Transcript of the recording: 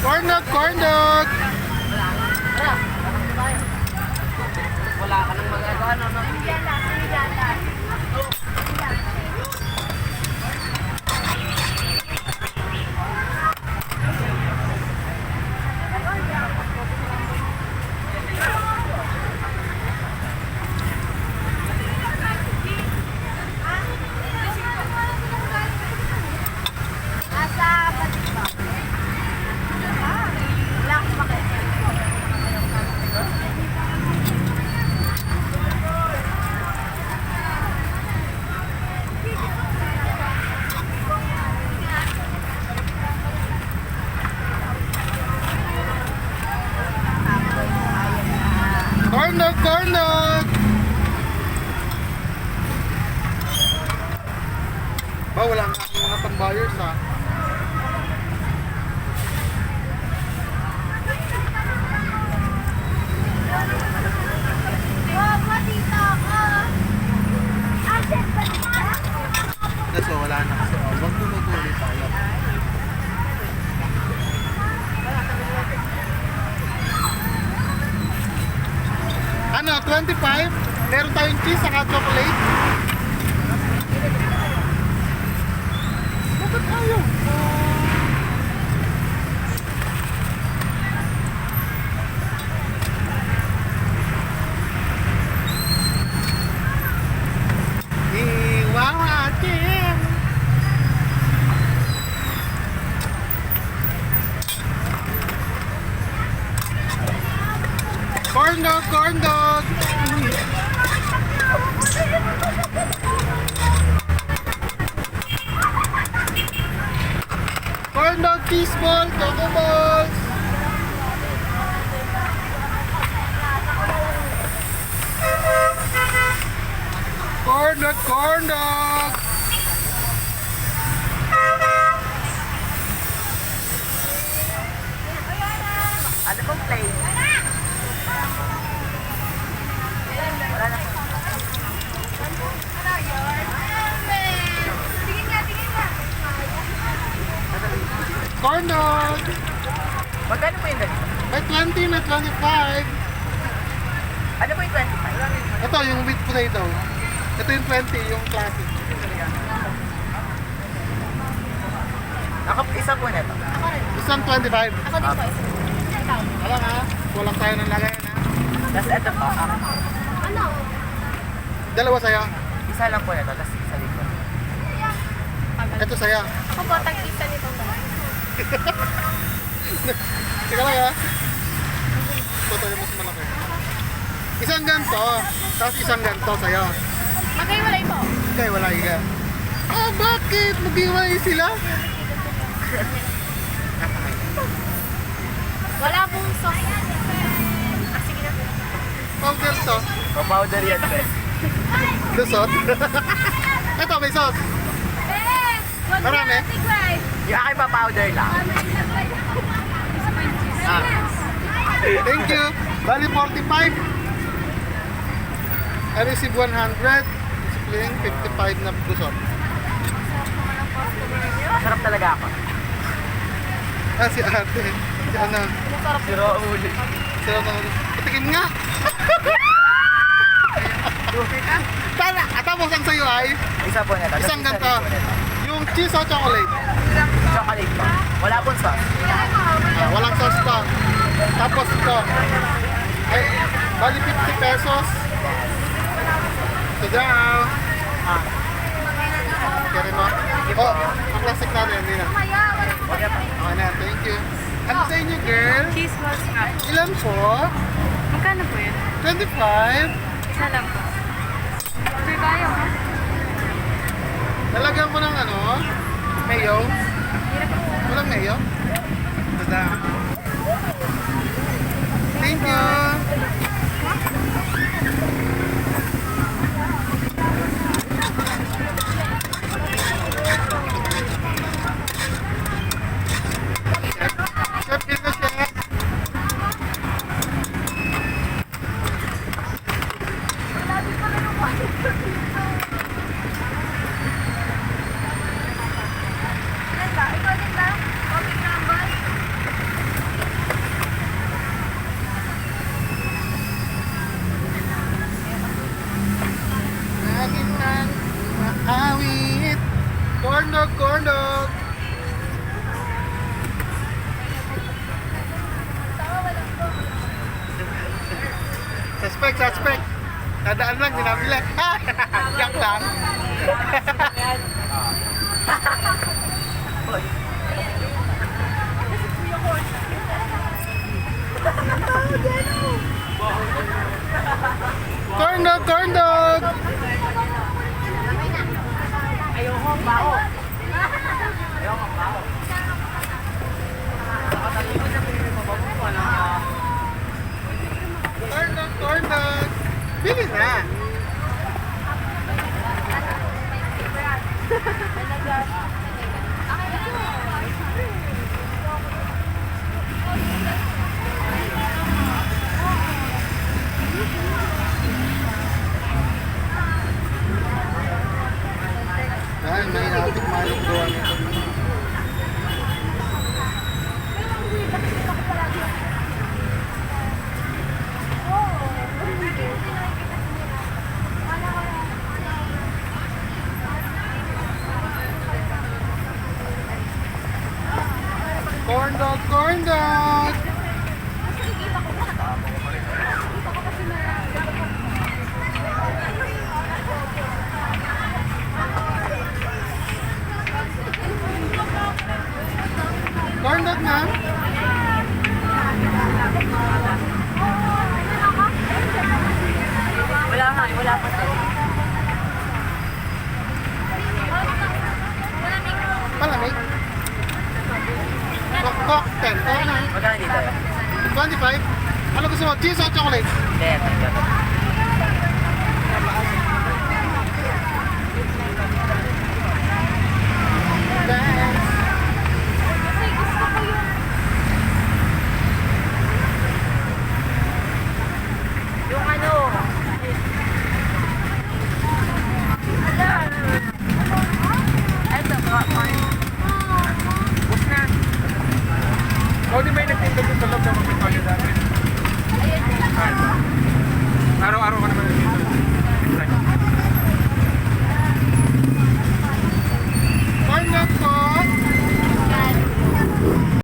Corn dog, corn dog. Wala ka nang magagawa, no? Corn dog, corn dog. Ba, wala nga akong mga pang-buyers ha. Kaso wala na kasi. Oh, wag mo mag-ulit tayo. Ano, 25? Meron tayong cheese saka chocolate. Bakit ayaw? Iwawakin. Corn dog, corn dog. Corn dog, cheese ball, coco balls. Corn dog, corn dog. Ano pong play? Wala na. Corn dog. Magkano po yung ganito? May 20, may 25. Ano po yung 25? Ito yung with potato. Ito yung 20, yung classic. Ako, isa po na ito. Isang 25. Ako din po. Alam ha, walang tayo ng lagayan ha. Tapos ito po. Ano? Dalawa saya. Isa lang po na ito. Tapos isa dito. Ito saya. Ako po, tag-isa nitong dalawa. Teka lang ha. Ito tayo mas malaki. Isang ganito, tapos isang ganito sa'yo. Magkaiwalay po. Okay, wala iga. Oh, bakit? Mag-iwalay sila? Wala pong sauce. Ah, sige na. Powder to. Pa-powder yan, Ben. Lusot. Ito, may sauce. Marami? Yung aking pa-powder lang. Ah. Thank you. Bali 45. I receive 100. Discipline 55 na lusot. Sarap talaga ako. Ah, si ate. Si ano? Siro ulit. Sila na ulit. Patikin nga. Tala. Tapos ang sa'yo ay Isa po na ito. isang Tapos isa ganito. rin po na ito. Yung cheese o chocolate. Chocolate po. Wala pong sauce. Ah, walang sauce pa. Tapos ito. Ay, bali 50 pesos. Ito daw. Ah. Kaya mo? Oh, ang classic natin. Hindi na. Huwag na po. Okay na, thank you. Ano sa inyo, girl? Cheese balls nga. Ilan po? Magkano po yun? 25. Isa lang po. Sir, kaya mo? Lalagyan ko ng ano? Mayo. Hirap po. Walang mayo? Tada. Thank you. Chef, dito, chef. Ilan ba? Ikaw din ba? Coffee crumble? suspect. Dadaan lang, dinabili. Joke lang. Corn dog, corn dog! Ayoko, bao. Ayoko, bao. Nakatalikod na pinipababo ko lang. Corn dog, corn dog! Bili na! Dahil may natin malong gawa nito. Corn dog, corn dog! Corn dog na? Wala nga, wala pa tayo. Palamig? Cocktail, oo na. Magkano dito? 25? Ano gusto mo? Cheese o chocolate? Hindi, ito. Yung ano? Ito, corn. Bus na. O di may nagtinda sa loob ng mga